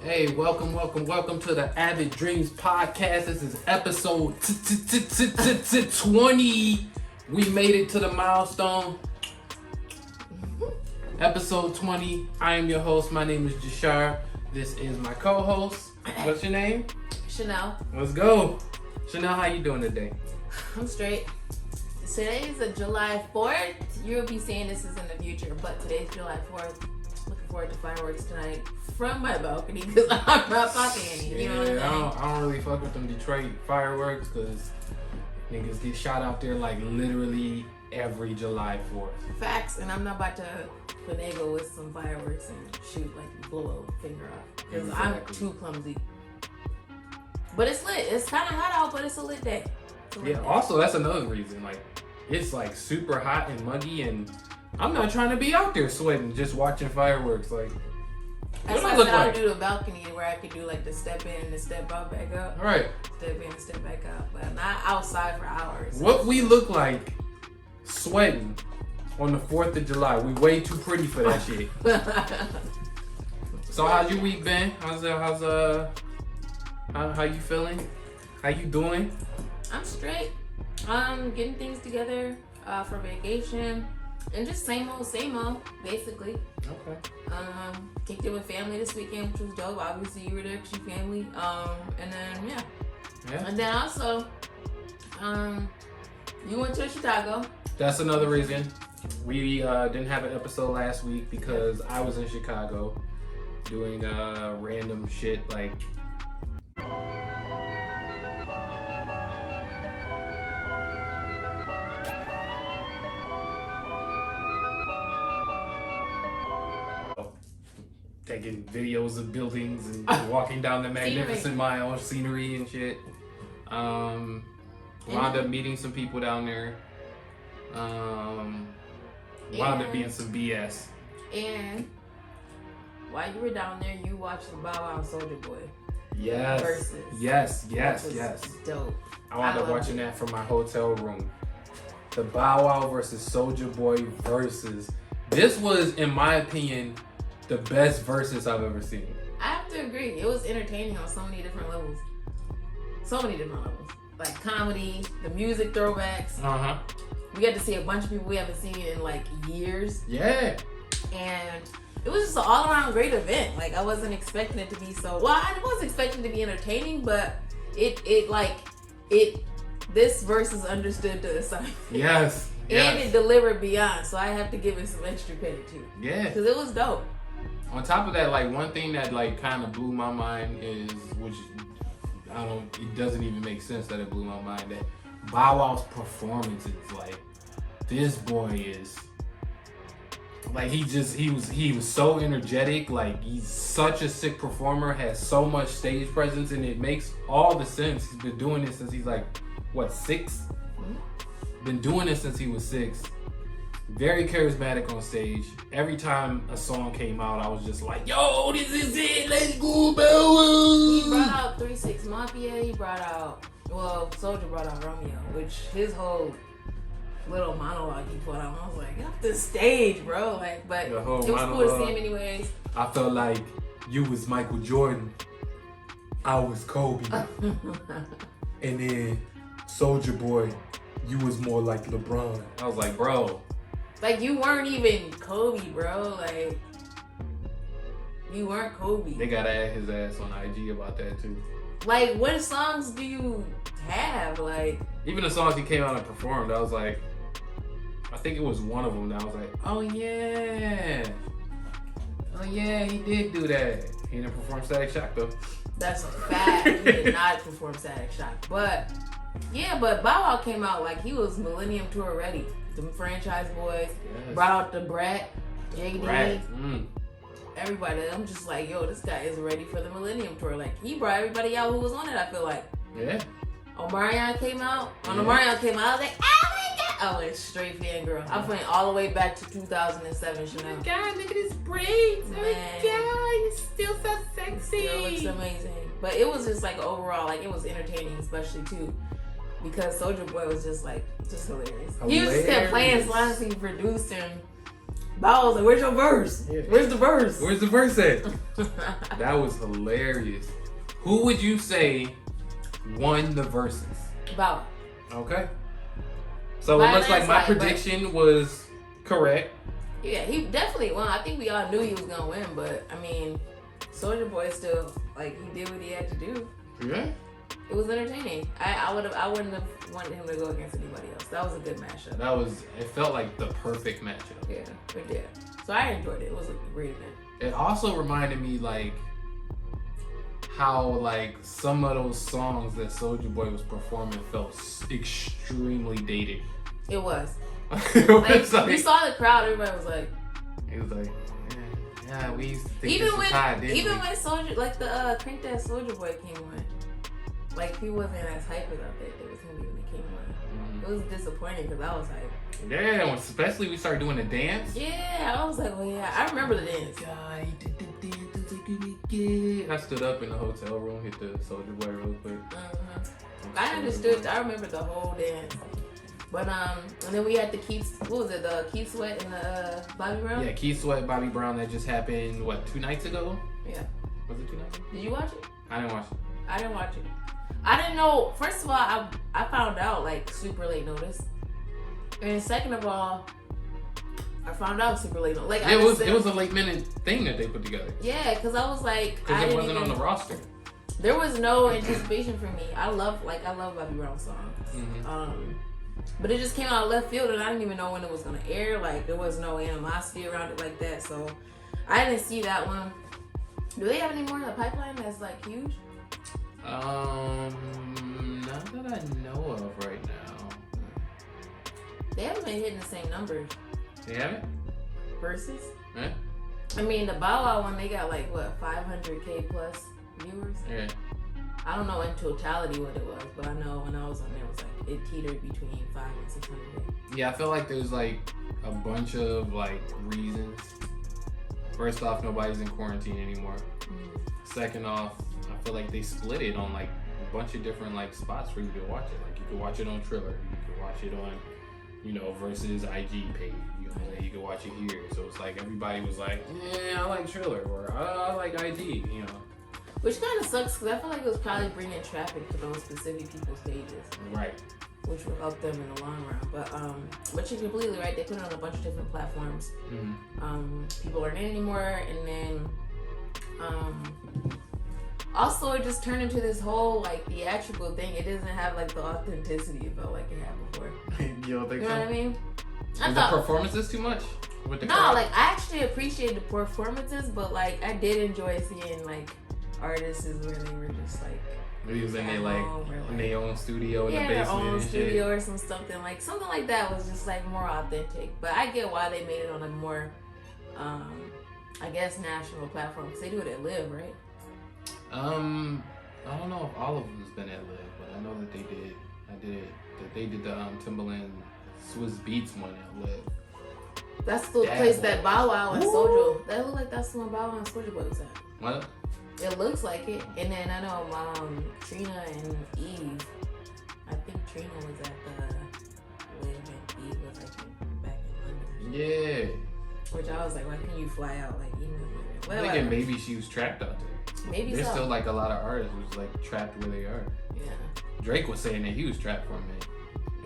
Hey, welcome to the Avid Dreams Podcast. This is episode 20. We made it to the milestone. Episode 20. I am your host. My name is JASHAR. This is my co-host. What's your name? Chanel. Let's go. Chanel, how you doing today? I'm straight. Today is July 4th. You'll be seeing this is in the future, but today's July 4th. Looking forward to fireworks tonight from my balcony because I'm not popping any. You know what I'm saying? I don't really fuck with them Detroit fireworks because niggas get shot out there like literally every July 4th. Facts, and I'm not about to finagle with some fireworks and shoot like you blow a finger off because I'm too clumsy. But it's lit. It's kind of hot out, but it's a lit day. Also that's another reason. Like it's like super hot and muggy, and I'm not trying to be out there sweating just watching fireworks. Like that's why I said I'll do the balcony where I could do like the step in and the step out back up. All right. Step in and step back out, but not outside for hours. What we look like sweating on the 4th of July. We way too pretty for that shit. So how's your week been? How you feeling? How you doing? I'm straight. Getting things together for vacation. And just same old, basically. Okay. Kicked it with family this weekend, which was dope. Obviously, you were there because you family. And then, yeah. And then also, you went to Chicago. That's another reason. We didn't have an episode last week because I was in Chicago doing random shit like... taking videos of buildings and walking down the Magnificent Mile, scenery and shit. Wound up meeting some people down there. Wound up being some BS. And while you were down there, you watched the Wow VERZUZ Soulja Boy. Yes. Versus. Yes. Dope. I wound up watching that from my hotel room. The Bow Wow versus Soulja Boy versus. This was, in my opinion, the best versus I've ever seen. I have to agree. It was entertaining on so many different levels. Like comedy, the music throwbacks. We got to see a bunch of people we haven't seen in like years. Yeah. And it was just an all-around great event. Like I wasn't expecting it to be so. Well, I was expecting it to be entertaining, but this versus understood the assignment. Yes. And it delivered beyond. So I have to give it some extra credit too. Yeah. Because it was dope. On top of that, like one thing that like kind of blew my mind is, which it doesn't even make sense that it blew my mind, that Bow Wow's performances, like this boy is, like he was so energetic, like he's such a sick performer, has so much stage presence, and it makes all the sense. He's been doing this since he's like, what, 6? Been doing this since he was 6. Very charismatic on stage. Every time a song came out, I was just like, yo, this is it. Let's go, Bow Wow. He brought out 3 6 Mafia. He brought out, Soulja brought out Romeo, which his whole little monologue he put on, I was like, get off the stage, bro. Like, but it was cool to see him anyways. I felt like you was Michael Jordan. I was Kobe. And then Soulja Boy, you was more like LeBron. I was like, bro. Like, you weren't even Kobe, bro. Like, you weren't Kobe. They gotta add his ass on IG about that, too. Like, what songs do you have? Like, even the songs he came out and performed, I was like, I think it was one of them that I was like, oh yeah, he did do that. He didn't perform Static Shock, though. That's a fact. He did not perform Static Shock. But, yeah, but Bow Wow came out like he was Millennium Tour ready. The franchise boys, brought out the Brat, JD, everybody. I'm just like, yo, this guy is ready for the Millennium Tour. Like, he brought everybody out who was on it, I feel like. Yeah. Omarion came out. When Omarion came out, I was like, oh my God. I went straight fangirl. I went all the way back to 2007 Chanel. Oh my God, look at his braids. Man. Oh my God, he's still so sexy. It still looks amazing. But it was just like overall, like it was entertaining, especially too. Because Soulja Boy was just hilarious. He was just kept playing songs he produced, and Bow was like, "Where's your verse? Yeah. Where's the verse? Where's the verse at?" That was hilarious. Who would you say won the verses? Bow. Okay. So it looks like my prediction was correct. Yeah, he definitely won. I think we all knew he was gonna win, but I mean, Soulja Boy still like he did what he had to do. Yeah. It was entertaining. I wouldn't have wanted him to go against anybody else. That was a good matchup. It felt like the perfect matchup. Yeah, it did. So I enjoyed it. It was a great event. It also reminded me like how like some of those songs that Soulja Boy was performing felt extremely dated. It was. It was like, you saw the crowd. Everybody was like. It was like, yeah, we used to think even this was high, didn't even we? when Soulja, like the Crank That Soulja Boy came on, like he wasn't as hype as I thought it was gonna be when he came on. It was disappointing because I was like, yeah, especially we started doing the dance. Yeah, I was like, well, yeah, I remember the dance. God, he did the dance. I stood up in the hotel room, hit the Soulja Boy real quick. I understood. I remember the whole dance. But and then we had the Keith, what was it? The Keith Sweat and the Bobby Brown. Yeah, Keith Sweat, Bobby Brown. That just happened. What, 2 nights ago? Yeah. Was it 2 nights ago? Did you watch it? I didn't watch it. I didn't watch it. I didn't know. First of all, I found out like super late notice, and second of all, I found out super late notice. Like it was a late minute thing that they put together. Yeah, because I was like, because it wasn't on the roster. There was no anticipation for me. I love Bobby Brown songs. But it just came out of left field, and I didn't even know when it was gonna air. Like there was no animosity around it like that, so I didn't see that one. Do they have any more in the pipeline that's like huge? Not that I know of right now. They haven't been hitting the same numbers. They haven't? Versus? Yeah. I mean, the Bow Wow one, they got like, what, 500K plus viewers? Yeah. I don't know in totality what it was, but I know when I was on there, it was like, it teetered between 5 and 600K. Yeah, I feel like there's like a bunch of like reasons. First off, nobody's in quarantine anymore. Second off, I feel like they split it on like a bunch of different like spots for you to watch it. Like you could watch it on Triller, you could watch it on, Versus IG page. You could watch it here. So it's like everybody was like, yeah, I like Triller or I like IG. Which kind of sucks because I feel like it was probably bringing traffic to those specific people's pages. Right. Which will help them in the long run. But you're completely right. They put it on a bunch of different platforms. People aren't in anymore, and then also it just turned into this whole like theatrical thing. It doesn't have like the authenticity it felt like it had before. You don't think so? You know what I mean? Is the performances too much? With the crowd? Like I actually appreciated the performances, but like I did enjoy seeing like artists where they were just like. Maybe it was in their own studio in the basement. Their own studio or something like that was just like more authentic. But I get why they made it on a more, I guess, national platform because they do it at Live, right? I don't know if all of them has been at Live, but I know that they did. They did the Timbaland Swiss Beats one at Live. That's the place that Bow Wow and Soulja. That looked like that's the one Bow Wow and Soulja Boy was at. What? It looks like it. And then I know Trina and Eve. I think Trina was at the Live and Eve was back in London. Yeah. Which I was like, why can't you fly out like even? I'm thinking maybe she was trapped out there. Maybe There's so. still like a lot of artists who's like trapped where they are. Yeah. Drake was saying that he was trapped for a minute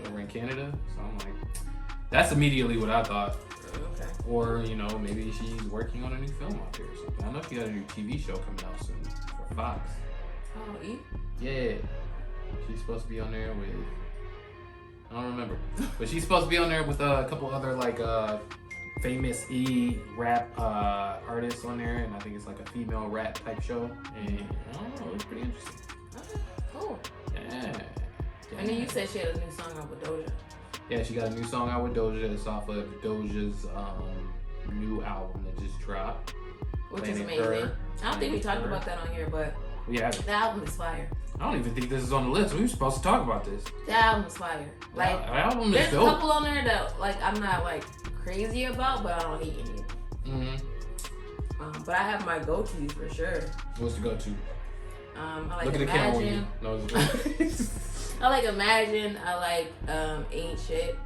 over in Canada. So I'm like, that's immediately what I thought. Okay. Or, maybe she's working on a new film out there or something. I don't know if she got a new TV show coming out soon for Fox. Oh, Eve? Yeah. She's supposed to be on there with, I don't remember. But she's supposed to be on there with a couple other like famous rap artists on there. And I think it's like a female rap type show. And I don't know, it was pretty interesting. Okay, cool. Yeah. And then you said she had a new song out with Doja. Yeah, she got a new song out with Doja. It's off of Doja's new album that just dropped. Which is amazing. I don't think we talked about that on here, but yeah, the album is fire. I don't even think this is on the list. We were supposed to talk about this. The album is fire. Like, the album is there's dope. a couple on there that like I'm not like crazy about, but I don't hate any. But I have my go-tos for sure. What's the go-to? I like Look at the camera when you. No, I like Imagine. I like Ain't Shit.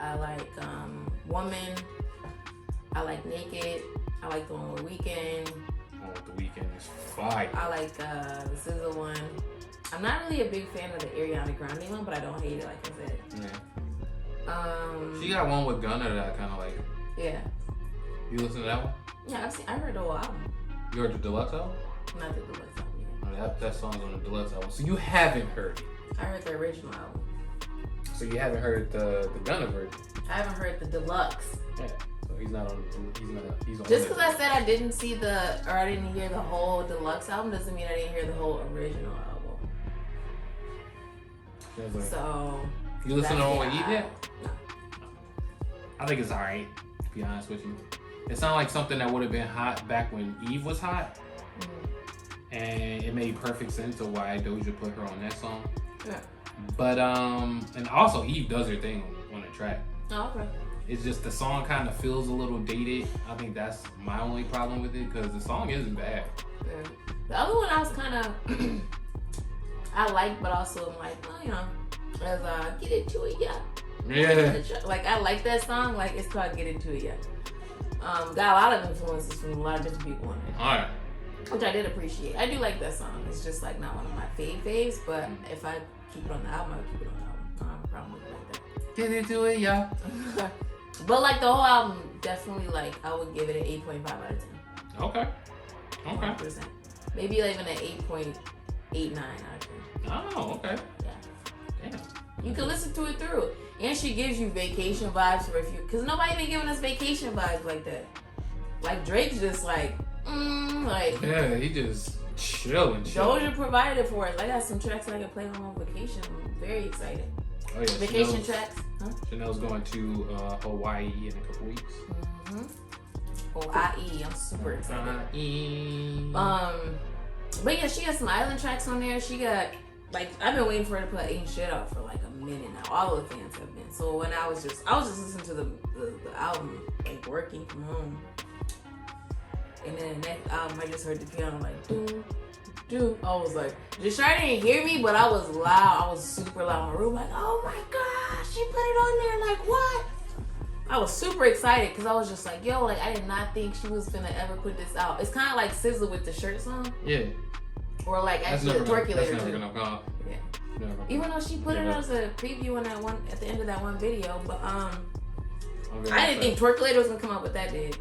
I like Woman. Naked. I like the one with Weeknd. Oh, the Weeknd is fire. I like the SZA one. I'm not really a big fan of the Ariana Grande one, but I don't hate it, like I said. Yeah. She got one with Gunna that I kind of like. Yeah. You listen to that one? Yeah, I heard the whole album. You heard the deluxe album? Not the deluxe album, yeah. Oh, that song's on the deluxe album. So you haven't heard it? I heard the original album. So you haven't heard the Gunna version? I haven't heard the deluxe. Yeah. So he's not on. He's on. Just because I said I didn't I didn't hear the whole deluxe album doesn't mean I didn't hear the whole original album. Like, so. You listen to the one with Eve yet? No. I think it's alright. To be honest with you, it sounded like something that would have been hot back when Eve was hot, and it made perfect sense of why Doja put her on that song. Yeah. But and also Eve does her thing on the track. Oh, okay. It's just the song kind of feels a little dated. I think that's my only problem with it because the song isn't bad. Yeah. The other one I was kind of I like, but also I'm like, well, you know, as Get Into It, yeah. Yeah. Like I like that song. Like it's called Get Into It, yeah. Got a lot of influences from a lot of different people on it. Alright. Which I did appreciate. I do like that song. It's just like not one of my faves, but if I keep it on the album, I would keep it on the album. I don't have a problem with it like that. Get Into It, yeah. But like the whole album, definitely like I would give it an 8.5 out of 10. Okay. Okay. 100%. Maybe even an 8.89 out of 10. Oh, okay. Yeah. Damn. You can listen to it through. And she gives you vacation vibes for if you, because nobody been giving us vacation vibes like that. Like Drake's just like, like. Yeah, he just chilling. Doja provided it for us. I got some tracks I can play on vacation. I'm very excited. Oh yeah, vacation tracks. Huh? Chanel's going to Hawaii in a couple weeks. Hawaii, I'm super excited. Hawaii. But yeah, she got some island tracks on there. She got like I've been waiting for her to put Ain't Shit out for like a minute now. All of the fans have been. So when I was just listening to the album like working from home, and then the next album I just heard the piano like do. I was like, JASHAR didn't hear me, but I was loud. I was super loud in my room, like, oh my gosh, she put it on there. Like, what? I was super excited because I was just like, yo, like, I did not think she was gonna ever put this out. It's kind of like SZA with the shirt song. Yeah. Or like actually the Twerkulator. That's never gonna come. Yeah. Never. Even though she put it as a preview in that one at the end of that one video, but Okay, I didn't think Twerkulator was gonna come out, but that did.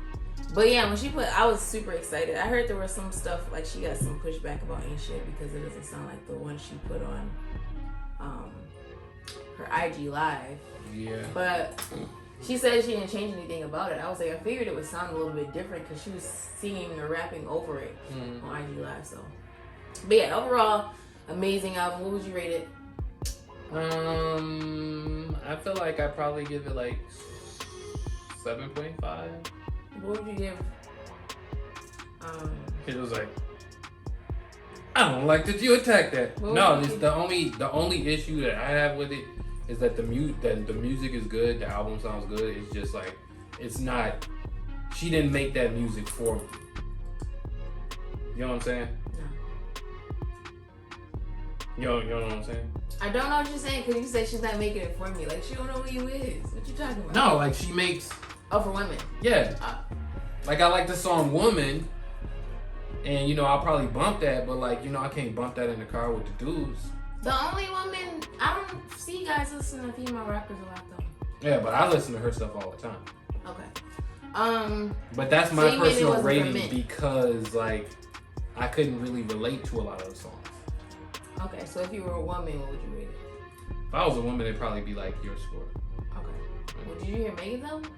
But yeah, when she put, I was super excited. I heard there was some stuff like she got some pushback about Ain't Shit because it doesn't sound like the one she put on her IG live. Yeah. But she said she didn't change anything about it. I was like, I figured it would sound a little bit different because she was singing or rapping over it on IG live. So, but yeah, overall, amazing album. What would you rate it? I feel like I'd probably give it like 7.5. What would you give? It was like, I don't like that you attacked that. No, it's the only issue that I have with it is that the music is good, the album sounds good. It's just like it's not. She didn't make that music for me. You know what I'm saying? No. You know what I'm saying? I don't know what you're saying because you say she's not making it for me. Like she don't know who you is. What you talking about? No, like she makes. Oh, for women. Yeah. Like I like the song "Woman," and you know I'll probably bump that, but like you know I can't bump that in the car with the dudes. The only woman I don't see guys listen to female rappers a lot though. Yeah, but I listen to her stuff all the time. Okay. But that's my personal rating because like I couldn't really relate to a lot of the songs. Okay, so if you were a woman, what would you rate it? If I was a woman, it'd probably be like your score. Okay. Well, did you hear Megan's album?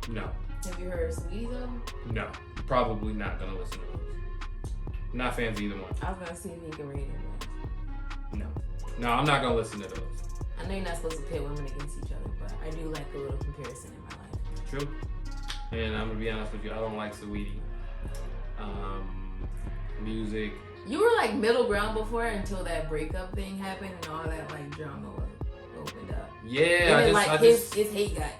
No. Have you heard Sweetie's album? No. Probably not gonna listen to those. Not fans of either one. I was gonna see if you can rate it. No, I'm not gonna listen to those. I know you're not supposed to pit women against each other, but I do like a little comparison in my life. True. And I'm gonna be honest with you, I don't like Saweetie. Music. You were like middle ground before until that breakup thing happened and all that like drama opened up. Yeah, and then his hate got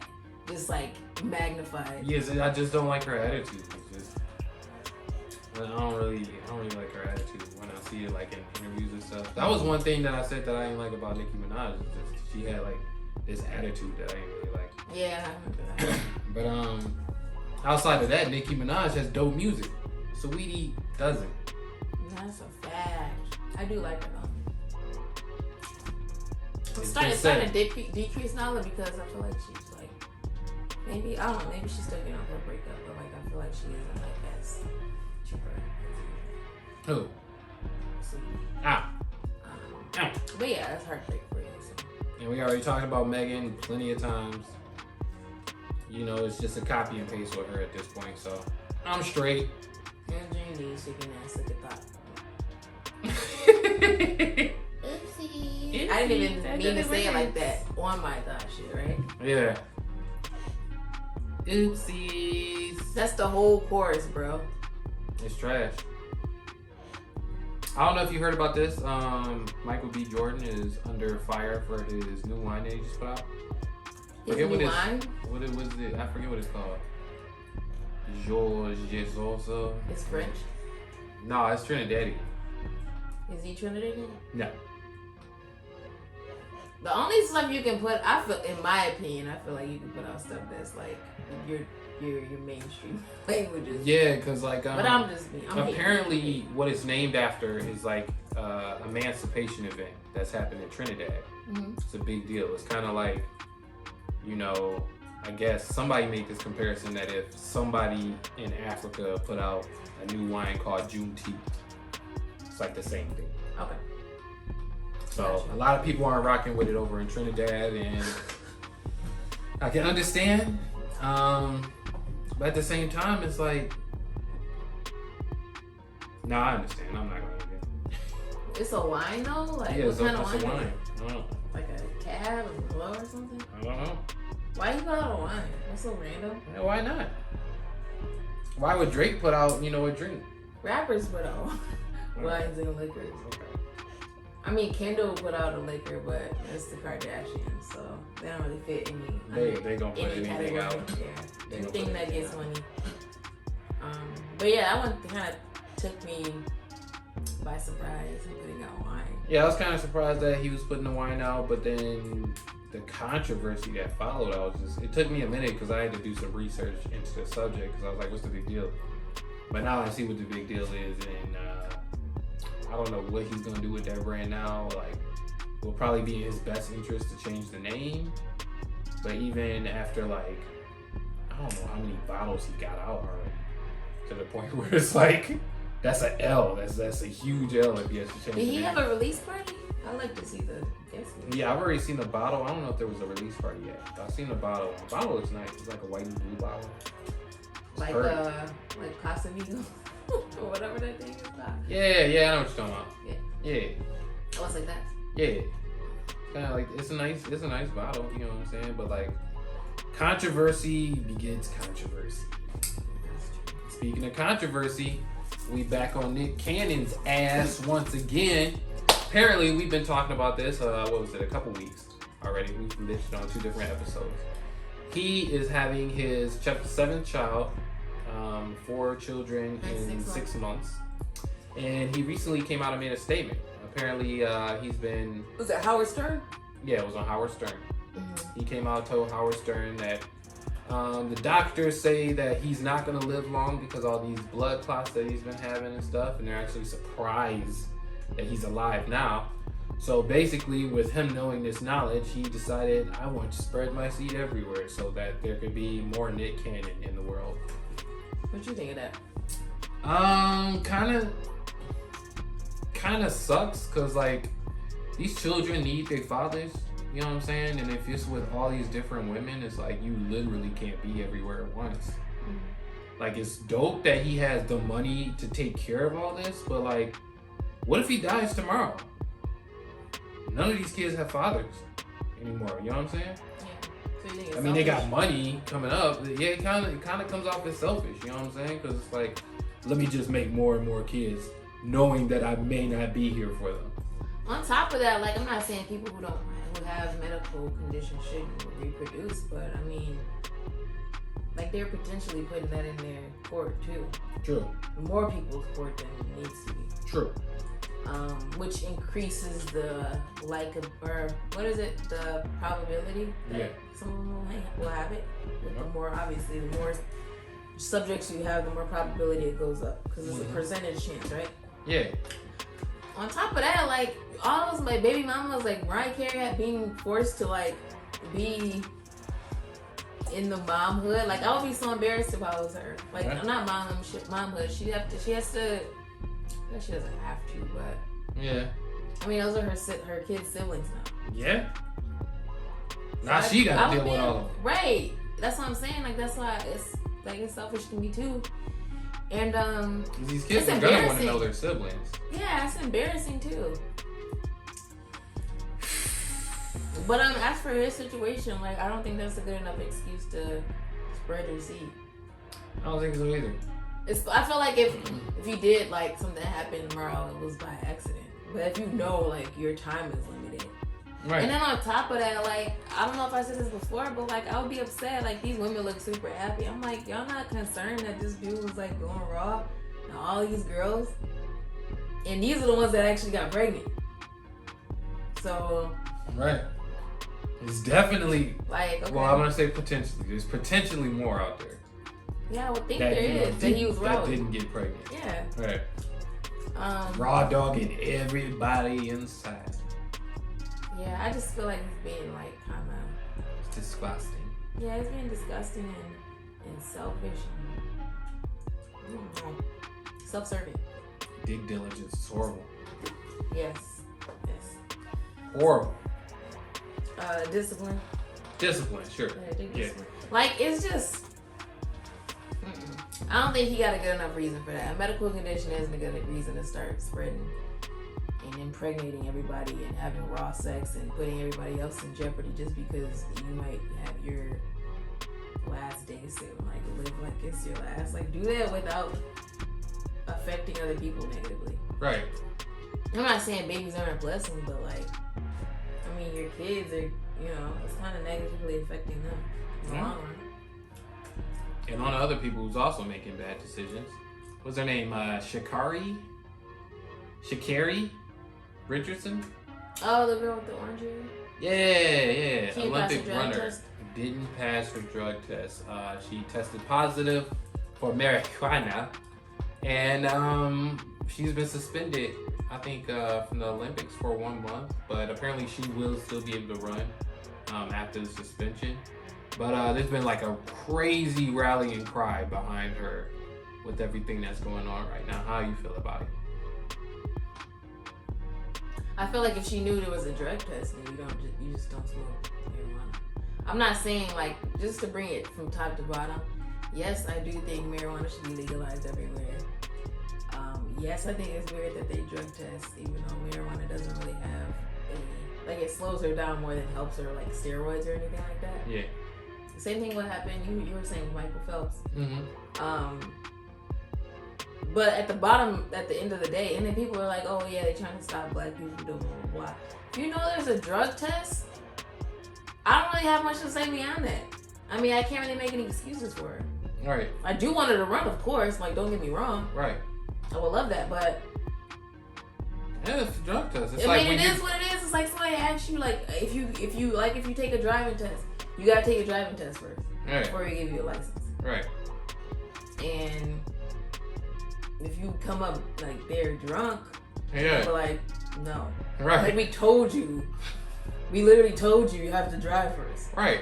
just like magnified. Yes, I just don't like her attitude. It's just I don't really like her attitude when I see it like in interviews and stuff. That was one thing that I said that I didn't like about Nicki Minaj. Is just she had like this attitude that I didn't really like. Yeah, I remember that. But Outside of that, Nicki Minaj has dope music. Saweetie doesn't. That's a fact. I do like her though. It's starting to decrease now because I feel like she's like, maybe, I don't know, maybe she's still getting off her breakup, but like I feel like she isn't like as cheaper. Who? Saweetie. Ah. But yeah, that's heartbreak for you. So. And we already talked about Megan plenty of times. You know, it's just a copy and paste with her at this point, so I'm straight. And Jane shaking ass, look at that. Oopsie. I didn't even mean to say it like that on my thought shit, right? Yeah. Oopsies. That's the whole chorus, bro. It's trash. I don't know if you heard about this. Michael B. Jordan is under fire for his new wine that he just put out. His new wine? What it was it? I forget what it's called. George Jesus. It's French? No, it's Trinidadian. Is he Trinidadian? No. The only stuff you can put, I feel, in my opinion, I feel like you can put out stuff that's like your mainstream languages. Yeah, because like, but I'm apparently what it's named after is like emancipation event that's happened in Trinidad. Mm-hmm. It's a big deal. It's kind of like, you know, I guess somebody made this comparison that if somebody in Africa put out a new wine called Juneteenth, it's like the same thing. Okay. So a lot of people aren't rocking with it over in Trinidad, and I can understand. But at the same time, it's like, no, I understand. I'm not gonna do it. It's a wine though? Like, yeah, what kind of wine? I don't know. Like a cab or glow or something? I don't know. Why you put out a wine? That's so random. Yeah, why not? Why would Drake put out, you know, a drink? Rappers put out wines and liquors. Okay. I mean, Kendall put out a liquor, but it's the Kardashians, so they don't really fit They gonna put anything category. out. Yeah, anything that gets money. But yeah, that one kind of took me by surprise, putting out wine. Yeah, I was kind of surprised that he was putting the wine out, but then the controversy that followed, it took me a minute because I had to do some research into the subject because I was like, what's the big deal? But now I see what the big deal is, and I don't know what he's gonna do with that brand now. Like, it will probably be in his best interest to change the name. But even after like, I don't know how many bottles he got out already, to the point where it's like, that's an L. That's a huge L if he has to change. Did he have a release party? I'd like to see the guest list. Yeah, I've already seen the bottle. I don't know if there was a release party yet. I've seen the bottle. The bottle looks nice. It's like a white and blue bottle. Like Casamigos or whatever that thing is called. Yeah, I know what you're talking about. Yeah. Oh, it's like that. Yeah. Kind of like it's a nice bottle. You know what I'm saying? But like, controversy begets controversy. Speaking of controversy, we back on Nick Cannon's ass once again. Apparently, we've been talking about this. A couple weeks already. We've mentioned on 2 different episodes. He is having his 7th child, 4 children in 6 months, and he recently came out and made a statement. Apparently, he's been. Was it Howard Stern? Yeah, it was on Howard Stern. Mm-hmm. He came out and told Howard Stern that the doctors say that he's not going to live long because all these blood clots that he's been having and stuff, and they're actually surprised that he's alive now. So basically, with him knowing this knowledge, he decided, I want to spread my seed everywhere so that there could be more Nick Cannon in the world. What you think of that? Kind of sucks because like these children need their fathers. You know what I'm saying? And if it's with all these different women, it's like you literally can't be everywhere at once. Mm-hmm. Like, it's dope that he has the money to take care of all this, but like, what if he dies tomorrow? None of these kids have fathers anymore. You know what I'm saying? Yeah. So you think it's I mean, they got money coming up. Yeah, it kind of comes off as selfish. You know what I'm saying? Because it's like, let me just make more and more kids, knowing that I may not be here for them. On top of that, like, I'm not saying people who have medical conditions shouldn't reproduce, but I mean, like, they're potentially putting that in their court too. True. More people's court than it needs to be. True. Which increases the the probability that someone will have it. The more, obviously, the more subjects you have, the more probability it goes up because it's a percentage chance, right? Yeah. On top of that, like all those like baby mamas, like Mariah Carey being forced to like be in the momhood. Like I would be so embarrassed if I was her. Like not momhood. She has to. She doesn't have to, but yeah. I mean, those are her kids' siblings now. Yeah. Now she got to deal with all of them. Right. That's what I'm saying. Like that's why it's selfish to me too. And these kids are gonna want to know their siblings. Yeah, it's embarrassing too. But as for his situation, like I don't think that's a good enough excuse to spread your seed. I don't think so either. I feel like if you did like something happened tomorrow, it was by accident. But if you know like your time is limited. Right. And then on top of that, like, I don't know if I said this before, but like I would be upset. Like these women look super happy. I'm like, y'all not concerned that this dude was like going raw and all these girls? And these are the ones that actually got pregnant. So right. It's definitely like okay. Well, I'm gonna say potentially. There's potentially more out there. Yeah, I would think there is. That he was raw. That didn't get pregnant. Yeah. Right. Raw dogging everybody inside. Yeah, I just feel like he's being like kind of... It's disgusting. Yeah, he's being disgusting and selfish and self-serving. Dig diligence is horrible. Yes. Horrible. Discipline. Discipline, sure. Yeah, discipline. Like, it's just... I don't think he got a good enough reason for that. A medical condition isn't a good reason to start spreading and impregnating everybody and having raw sex and putting everybody else in jeopardy just because you might have your last days to like live like it's your last. Like do that without affecting other people negatively. Right. I'm not saying babies aren't a blessing, but like I mean your kids are, you know, it's kind of negatively affecting them in the long run. And on other people who's also making bad decisions. What's her name? Sha'Carri Richardson? Oh, the girl with the orange hair? Yeah. She Olympic runner. Didn't pass her drug test. She tested positive for marijuana. And she's been suspended, I think, from the Olympics for 1 month. But apparently she will still be able to run after the suspension. But there's been like a crazy rallying cry behind her with everything that's going on right now. How you feel about it? I feel like if she knew there was a drug test, then you just don't smoke marijuana. I'm not saying like just to bring it from top to bottom. Yes, I do think marijuana should be legalized everywhere. Yes, I think it's weird that they drug test, even though marijuana doesn't really have any, like it slows her down more than helps her, like steroids or anything like that. Yeah. Same thing what happened, you were saying with Michael Phelps. Mm-hmm. But at the end of the day, and then people are like, oh yeah, they're trying to stop black people from doing blah, blah, blah. If you know there's a drug test, I don't really have much to say beyond that. I mean, I can't really make any excuses for her. Right. I do want her to run, of course, like don't get me wrong. Right. I would love that, but yeah, it's a drug test. It's I mean, it is what it is. It's like somebody asks you, like, if you take a driving test, you gotta take a driving test first before you give you a license. Right. And if you come up like they're drunk, you're like, no. Right. Like we literally told you have to drive first. Right.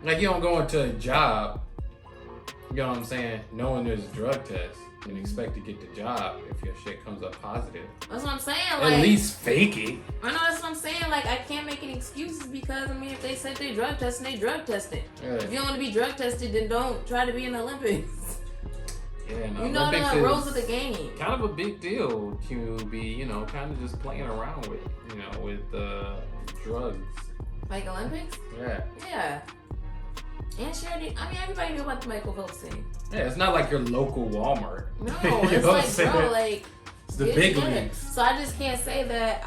Like you don't go into a job, you know what I'm saying, knowing there's a drug test and expect to get the job if your shit comes up positive. That's what I'm saying. Like, at least fake it. I know, that's what I'm saying. Like, I can't make any excuses because, I mean, if they said they drug tested, they drug tested. Yeah. If you don't want to be drug tested, then don't try to be in the Olympics. Yeah, no, you know the rules of the game. Kind of a big deal to be, you know, kind of just playing around with, you know, with drugs. Like Olympics? Yeah. Yeah. And sure, I mean, everybody knew about the Michael Phelps thing. Yeah, it's not like your local Walmart. No, it's like, bro, like... It's the big leagues. So I just can't say that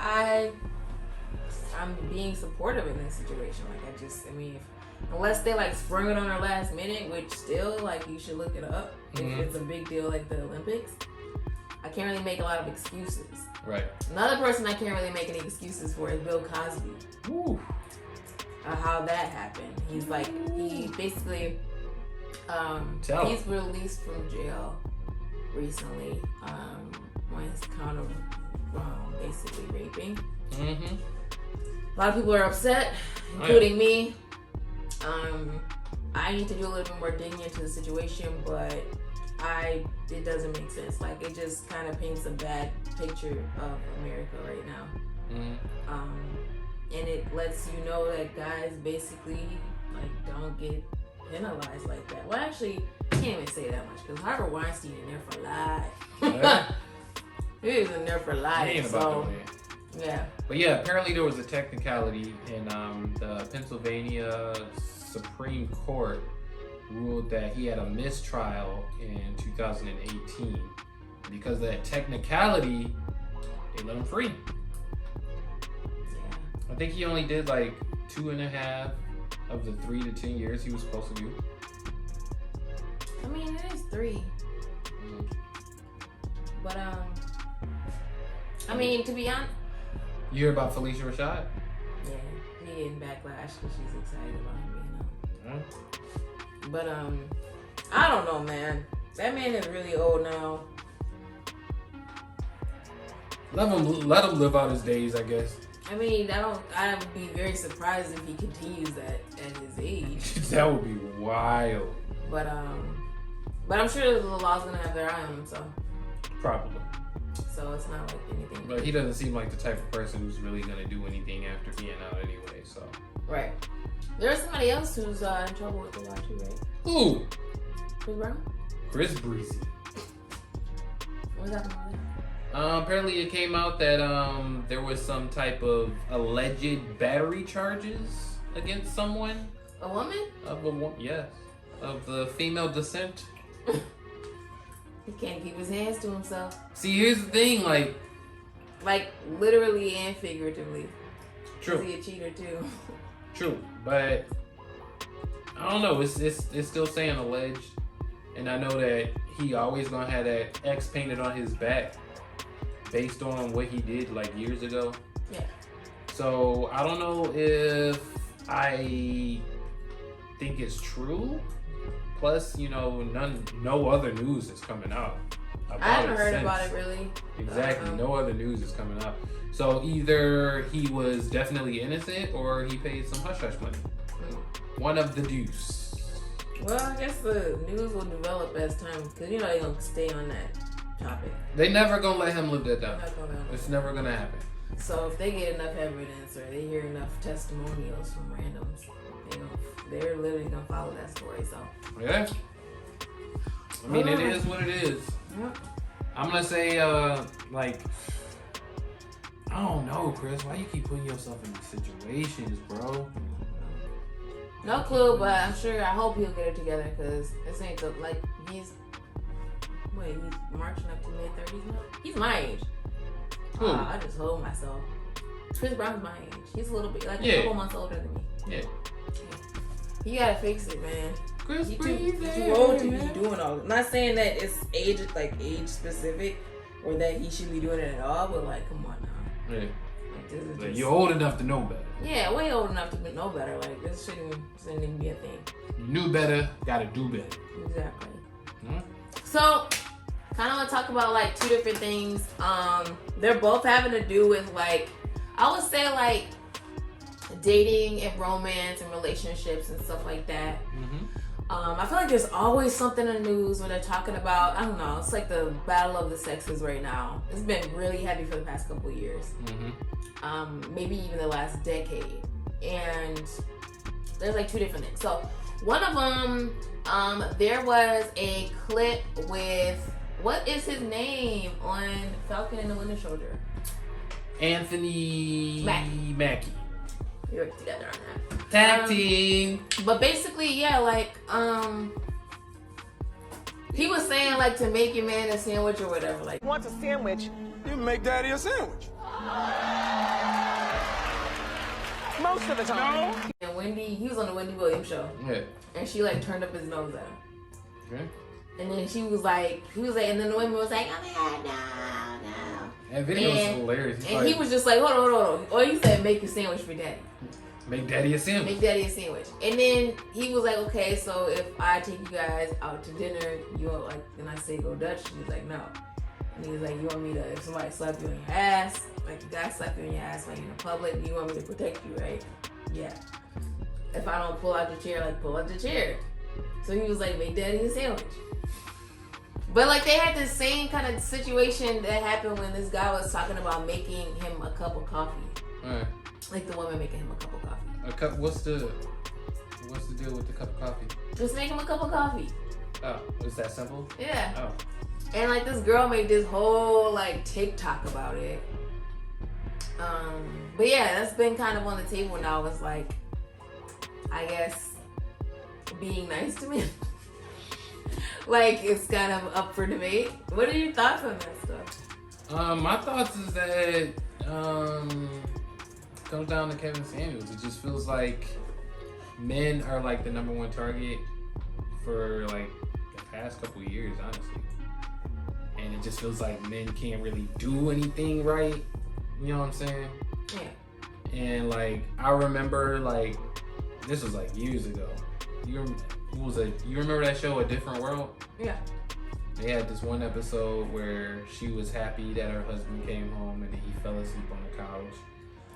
I'm being supportive in this situation. Like, I mean, unless they, like, sprung it on her last minute, which still, like, you should look it up. If it's a big deal like the Olympics. I can't really make a lot of excuses. Right. Another person I can't really make any excuses for is Bill Cosby. Ooh. How that happened. He's like, he basically He's released from jail recently on his count of basically raping. Mm-hmm. A lot of people are upset, including me. I need to do a little bit more digging into the situation, but it doesn't make sense. Like, it just kind of paints a bad picture of America right now. Mm-hmm. And it lets you know that guys basically like don't get penalized like that. Well, actually, I can't even say that much because Harvey Weinstein in there for life. Yeah. He is in there for life. So, yeah. But yeah, apparently there was a technicality in the Pennsylvania Supreme Court ruled that he had a mistrial in 2018. Because of that technicality, they let him free. Yeah. I think he only did like 2.5 of the 3 to 10 years he was supposed to do. I mean, it is 3. Mm-hmm. But I mean, to be honest. You hear about Felicia Rashad? Yeah, he getting backlash because she's excited about him being out. Mm-hmm. But I don't know, man. That man is really old now. Let him live out his days, I guess. I mean, I would be very surprised if he continues that at his age. That would be wild. But I'm sure the law's gonna have their eye on him, so. Probably. So it's not like anything. But he doesn't seem like the type of person who's really gonna do anything after being out anyway, so. Right. There's somebody else who's in trouble with the law too, right? Who? Chris Brown? Chris Breezy. What's happening with that? Apparently it came out that there was some type of alleged battery charges against someone. A woman? Yes. Of the female descent. He can't keep his hands to himself. See, here's the thing, like literally and figuratively. True. Is he a cheater too? True, but I don't know. It's still saying alleged, and I know that he always gonna have that X painted on his back, based on what he did like years ago. Yeah. So I don't know if I think it's true. Plus, no other news is coming out about I haven't heard about it really. Exactly, no other news is coming out. So either he was definitely innocent or he paid some hush hush money. One of the deuce. Well, I guess the news will develop as time, because they're gonna stay on that topic. They never gonna let him live that down. It's never gonna happen. So if they get enough evidence or they hear enough testimonials from randoms, they're literally gonna follow that story. So yeah, I mean it is what it is. Yeah. I'm gonna say I don't know, Chris. Why you keep putting yourself in these situations, bro? No clue, but I hope he'll get it together because this ain't he's marching up to mid-30s now? He's my age. I just hold myself. Chris Brown's my age. He's a little bit, a couple months older than me. Yeah. You gotta fix it, man. Chris you too old to be doing all this. Not saying that it's age specific or that he should be doing it at all, but come on now. Yeah. This is you're old enough to know better. Yeah, way old enough to know better. This shouldn't even be a thing. You knew better, gotta do better. Exactly. So, kind of want to talk about 2 different things. They're both having to do with I would say dating and romance and relationships and stuff like that. Mm-hmm. I feel like there's always something in the news where they're talking about, I don't know, it's like the battle of the sexes right now. It's been really heavy for the past couple of years. Mm-hmm. Maybe even the last decade. And there's 2 different things. So one of them, there was a clip with, what is his name on Falcon and the Winter Soldier? Anthony Mackie. We worked together on that. Tag team. But basically, yeah, he was saying to make your man a sandwich or whatever. Wants a sandwich? You make daddy a sandwich. Most of the time. No. And Wendy, he was on the Wendy Williams show. Yeah. And she turned up his nose at him. Okay. And then he was and then the woman was like, oh my God, no. That video was hilarious. And he was just hold on. Or he said, make your sandwich for daddy. Make daddy a sandwich. Make daddy a sandwich. And then he was like, okay, so if I take you guys out to dinner, you want like, and I say go Dutch, he was like, no. And he was like, you want me to, if somebody slap you on your ass, like a guy slap you on your ass when you're in public, you want me to protect you, right? Yeah. If I don't pull out the chair, like pull out the chair. So he was like, make daddy a sandwich. But like they had the same kind of situation that happened when this guy was talking about making him a cup of coffee. Right. Like the woman making him a cup of coffee. What's the deal with the cup of coffee? Just make him a cup of coffee. Oh, is that simple? Yeah. Oh. And like this girl made this whole like TikTok about it. But yeah, that's been kind of on the table now. It's like, I guess, being nice to me. Like it's kind of up for debate. What are your thoughts on that stuff? My thoughts is that comes down to Kevin Samuels. It just feels like men are like the number one target for like the past couple of years, honestly. And it just feels like men can't really do anything right. You know what I'm saying? Yeah. And like I remember, like this was like years ago. You remember that show, A Different World? Yeah. They had this one episode where she was happy that her husband came home and then he fell asleep on the couch.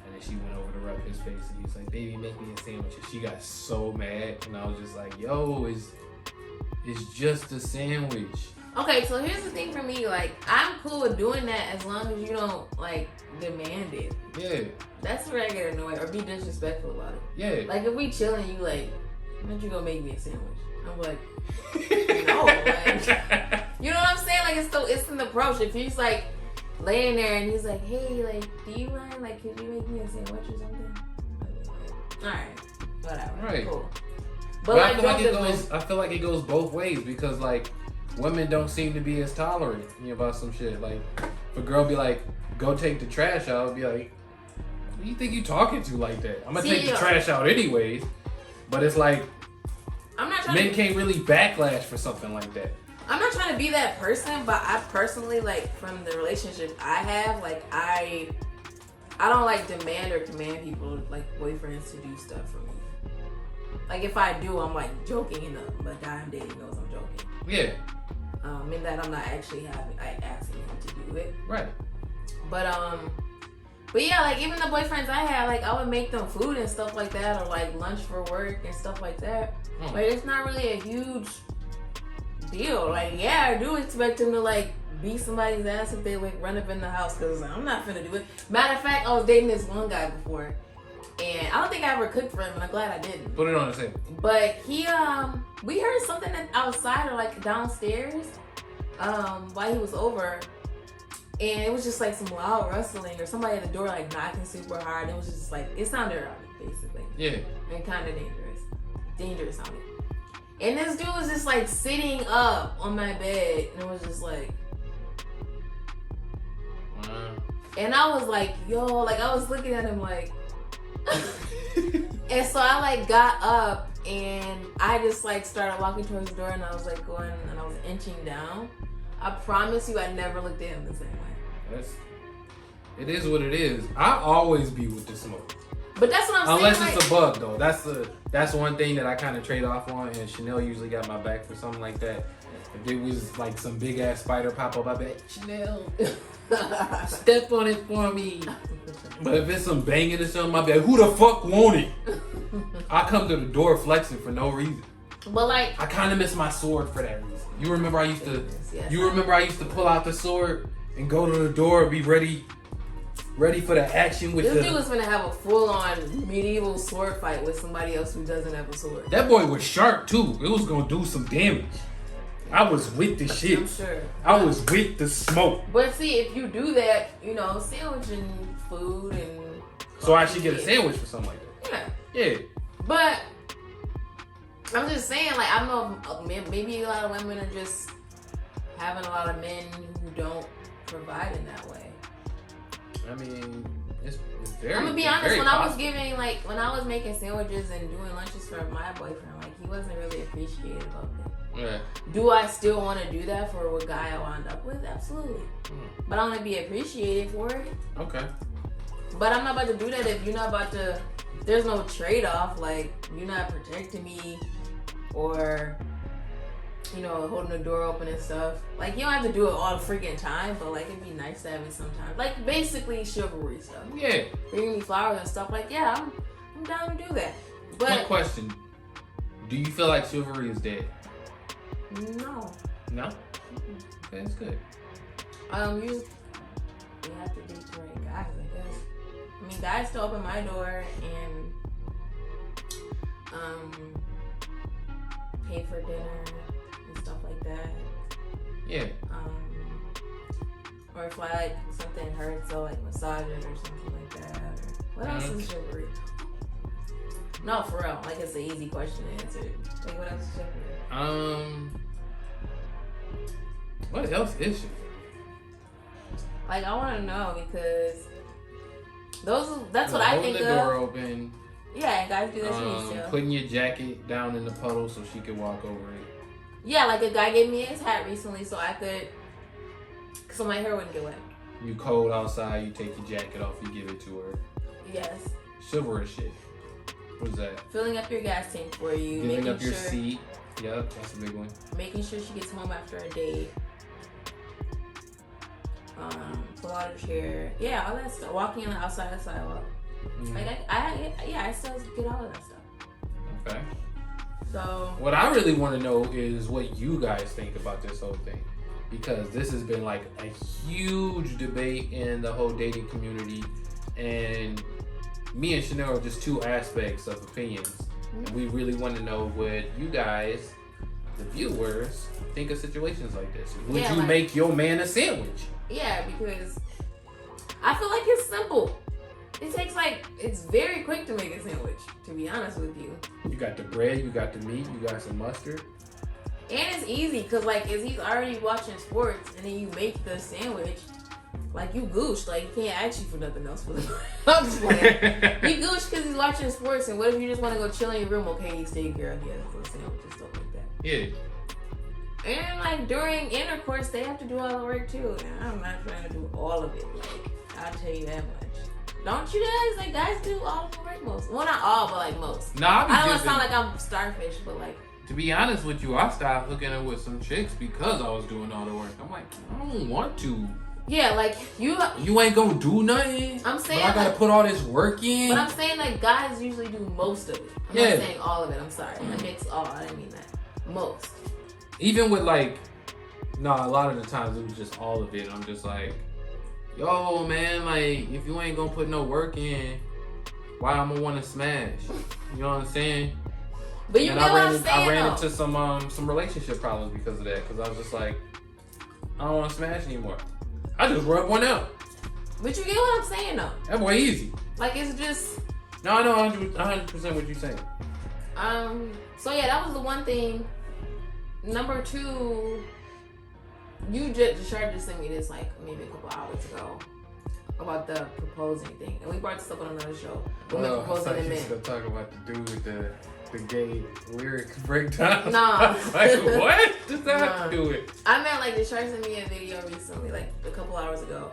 And then she went over to rub his face and he was like, baby, make me a sandwich. And she got so mad. And I was just like, yo, it's just a sandwich. Okay, so here's the thing for me. Like, I'm cool with doing that as long as you don't, like, demand it. Yeah. That's where I get annoyed or be disrespectful about it. Yeah. Like, if we chilling, you like, why don't you go make me a sandwich? I'm like, no. Like, you know what I'm saying? Like, it's an approach. If he's, like, laying there and he's like, hey, like, do you mind? Like, could you make me a sandwich or something? All right. Whatever. Right. Cool. But like, I feel like it goes both ways because, like, women don't seem to be as tolerant about some shit. Like, if a girl be like, go take the trash out, I'll be like, who do you think you talking to like that? I'm gonna take the trash out anyways. But it's like, men can't really backlash for something like that. I'm not trying to be that person, but I personally, like, from the relationship I have, like, I don't, like, demand or command people, like, boyfriends to do stuff for me. Like, if I do, I'm, like, joking, and the guy I'm dating knows I'm joking. Yeah. In that I'm not actually asking him to do it. Right. But yeah, like, even the boyfriends I had, like, I would make them food and stuff like that, or, like, lunch for work and stuff like that. Like, it's not really a huge deal. Like, yeah, I do expect him to, like, beat somebody's ass if they, like, run up in the house, because I'm not finna do it. Matter of fact, I was dating this one guy before, and I don't think I ever cooked for him, and I'm glad I didn't. Put it on the table. But he, we heard something outside or, like, downstairs, while he was over, and it was just, like, some loud rustling, or somebody at the door, like, knocking super hard. It was just, like, it sounded erotic, basically. Yeah. And kind of dangerous sounding. And this dude was just, like, sitting up on my bed, and it was just, like, and I was like, yo, like, I was looking at him, like, and so I, like, got up, and I just, like, started walking towards the door, and I was, like, going, and I was inching down. I promise you I never looked at him the same way. It is what it is. I always be with the smoke. But that's what I'm saying. Unless it's a bug, though. That's one thing that I kind of trade off on, and Chanel usually got my back for something like that. If it was like some big ass spider pop up, I'd be like, Chanel, step on it for me. But if it's some banging or something, I'd be like, who the fuck want it? I come to the door flexing for no reason. But like, I kind of miss my sword for that reason. You remember I used to pull out the sword and go to the door and be ready for the action with this dude was gonna have a full-on medieval sword fight with somebody else who doesn't have a sword. That boy was sharp too. It was gonna do some damage. I was with the shit. I'm sure. I was with the smoke. But see, if you do that, sandwiching food and... So I should get a sandwich for something like that. Yeah. But I'm just saying, like, I don't know, maybe a lot of women are just having a lot of men who don't provide in that way. I mean, it's very. I'm gonna be honest. When I was making sandwiches and doing lunches for my boyfriend, like, he wasn't really appreciative of it. Yeah. Do I still want to do that for a guy I wound up with? Absolutely. But I want to be appreciated for it. Okay. But I'm not about to do that if you're not about to there's no trade-off. Like, you're not protecting me or, you know, holding the door open and stuff. Like, you don't have to do it all the freaking time, but, like, it'd be nice to have it sometimes. Like, basically chivalry stuff. Yeah. Bringing me flowers and stuff. Like, yeah, I'm down to do that. But one question. Do you feel like chivalry is dead? No. No? Okay, that's good. You have to date the right guys, I guess. I mean, guys still open my door and pay for dinner and stuff like that. Yeah. Or if like something hurts, so like massage it or something like that. What else is chivalry? No, for real. Like, it's an easy question to answer. Like, what else is chivalry? What else is chivalry? Like, I want to know because that's what I think of. Holding the door open. Yeah, and guys do that shit too. Putting your jacket down in the puddle so she could walk over it. Yeah, like a guy gave me his hat recently so so my hair wouldn't get wet. You cold outside, you take your jacket off, you give it to her. Yes. Chivalrous shit. What is that? Filling up your gas tank for you. Filling up your seat. Yep, that's a big one. Making sure she gets home after a date. Pull out her chair. Yeah, all that stuff. Walking outside the sidewalk. Mm-hmm. Like, I still get all of that stuff. Okay. So. What I really want to know is what you guys think about this whole thing. Because this has been like a huge debate in the whole dating community. And me and Chanel are just two aspects of opinions. Mm-hmm. And we really want to know what you guys, the viewers, think of situations like this. Would you make your man a sandwich? Yeah, because I feel like it's simple. It takes it's very quick to make a sandwich, to be honest with you. You got the bread, you got the meat, you got some mustard. And it's easy, because if he's already watching sports and then you make the sandwich, you goosh. He can't ask you for nothing else for the I'm just he goosh because he's watching sports, and what if you just want to go chill in your room? Okay, he's taking care of you for the sandwich and stuff like that. Yeah. And during intercourse, they have to do all the work too. And I'm not trying to do all of it. I'll tell you that much. Don't you guys? Guys do all the work most. Well, not all, but most. Nah, I don't want to sound like I'm starfish, but to be honest with you, I stopped hooking up with some chicks because I was doing all the work. I'm like, I don't want to. Yeah, you ain't gonna do nothing. I'm saying but I gotta put all this work in. But I'm saying guys usually do most of it. I'm not saying all of it. I'm sorry. I mix all. I didn't mean that. Most. Even with a lot of the times it was just all of it. I'm just like, yo, man, if you ain't gonna put no work in, why I'm gonna want to smash? You know what I'm saying? But you know what I'm saying? I ran into some relationship problems because of that. Because I was just like, I don't want to smash anymore. I just rub one out. But you get what I'm saying, though. That's way easy. It's just. No, I know 100% what you're saying. So yeah, that was the one thing. Number two, JASHAR just sent me this maybe a couple hours ago about the proposing thing, and we brought this up on another show. Well, I thought you was gonna talk about the dude with the gay lyric breakdown. No. I was like, what does that have to do with? I meant JASHAR sent me a video recently, a couple hours ago,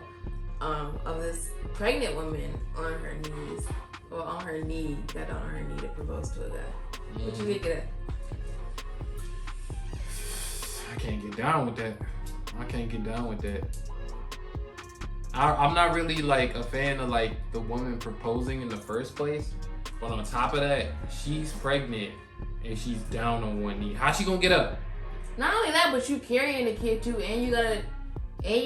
of this pregnant woman on her knees, or on her knee, got down on her knee to propose to a guy. What you think of that? I can't get down with that. I'm not really a fan of the woman proposing in the first place. But on top of that, she's pregnant and she's down on one knee. How's she gonna get up? Not only that, but you carrying the kid too, and you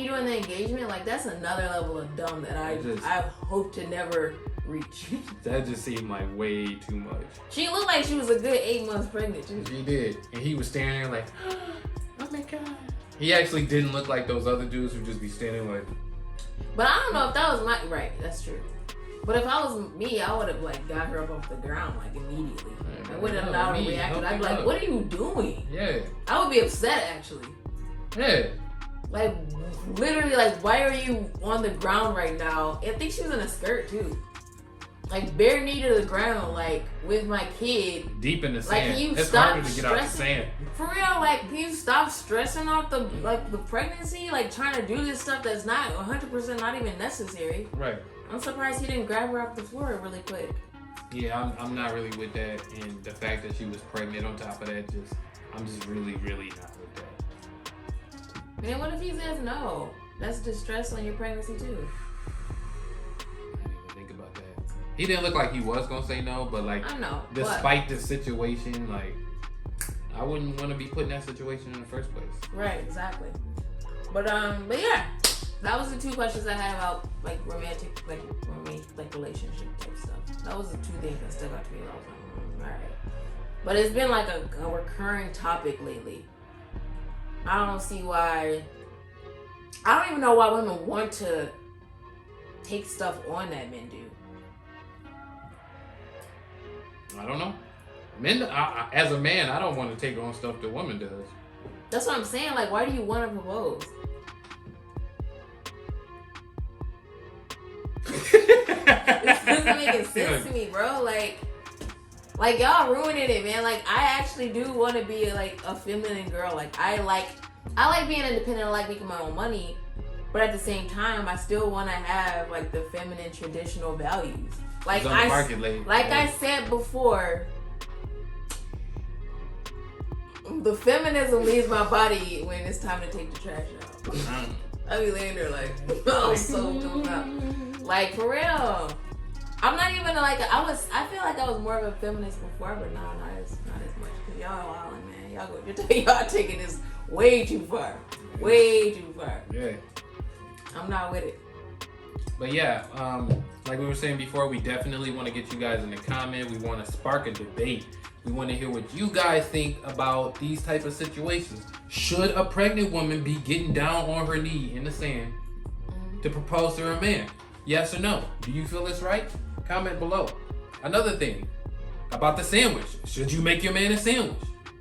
doing the engagement. That's another level of dumb that I hope to never reach. That just seemed way too much. She looked like she was a good 8 months pregnant too. She did, and he was standing there oh my god. He actually didn't look like those other dudes who just be standing But I don't know if that was right. That's true. But if I was me, I would have got her up off the ground immediately. I wouldn't have allowed her to react. I'd be like, "What are you doing?" Yeah. I would be upset actually. Yeah. Literally, why are you on the ground right now? I think she was in a skirt too. Bare knee to the ground, with my kid. Deep in the sand. Can you it's stop harder to get out the sand. For real, can you stop stressing out the pregnancy? Trying to do this stuff that's not 100% not even necessary. Right. I'm surprised he didn't grab her off the floor really quick. Yeah, I'm not really with that, and the fact that she was pregnant on top of that, I'm just really not with that. And then what if he says no? That's distress on your pregnancy too. I didn't even think about that. He didn't look like he was gonna say no, but like, I know. Despite the situation, like, I wouldn't want to be put in that situation in the first place. Right, exactly. But yeah, that was the 2 questions I had about like romantic, like relationship type stuff. That was the 2 things that stuck out to me. I was like, all right. But it's been like a recurring topic lately. I don't see why. I don't even know why women want to take stuff on that men do. I don't know. Men, as a man, I don't want to take on stuff that woman does. That's what I'm saying. Like, why do you want to propose? This doesn't make sense to me, bro. Like y'all ruining it, man. Like, I actually do want to be like a feminine girl. Like, I like being independent. I like making my own money, but at the same time, I still want to have like the feminine traditional values. Like I said before, the feminism leaves my body when it's time to take the trash out. I be laying there like, oh, so doing out. Like, for real. I'm not even like, I feel like I was more of a feminist before, but not as much. Cause y'all wildin', man. Y'all taking this way too far. Way too far. Yeah. I'm not with it. But yeah, like we were saying before, we definitely want to get you guys in the comment. We want to spark a debate. We want to hear what you guys think about these type of situations. Should a pregnant woman be getting down on her knee in the sand to propose to her man? Yes or no? Do you feel it's right? Comment below. Another thing about the sandwich. Should you make your man a sandwich?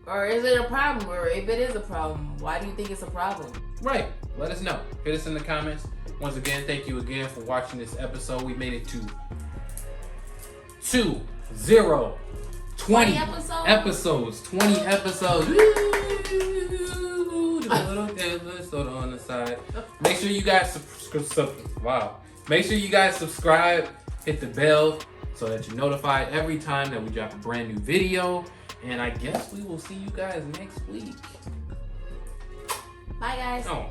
Or is it a problem? Or if it is a problem, why do you think it's a problem? Right. Let us know. Hit us in the comments. Once again, thank you again for watching this episode. We made it to 20 episodes. 20 episodes. Little on the side. Make sure you guys Make sure you guys subscribe, hit the bell so that you're notified every time that we drop a brand new video. And I guess we will see you guys next week. Bye, guys. Oh.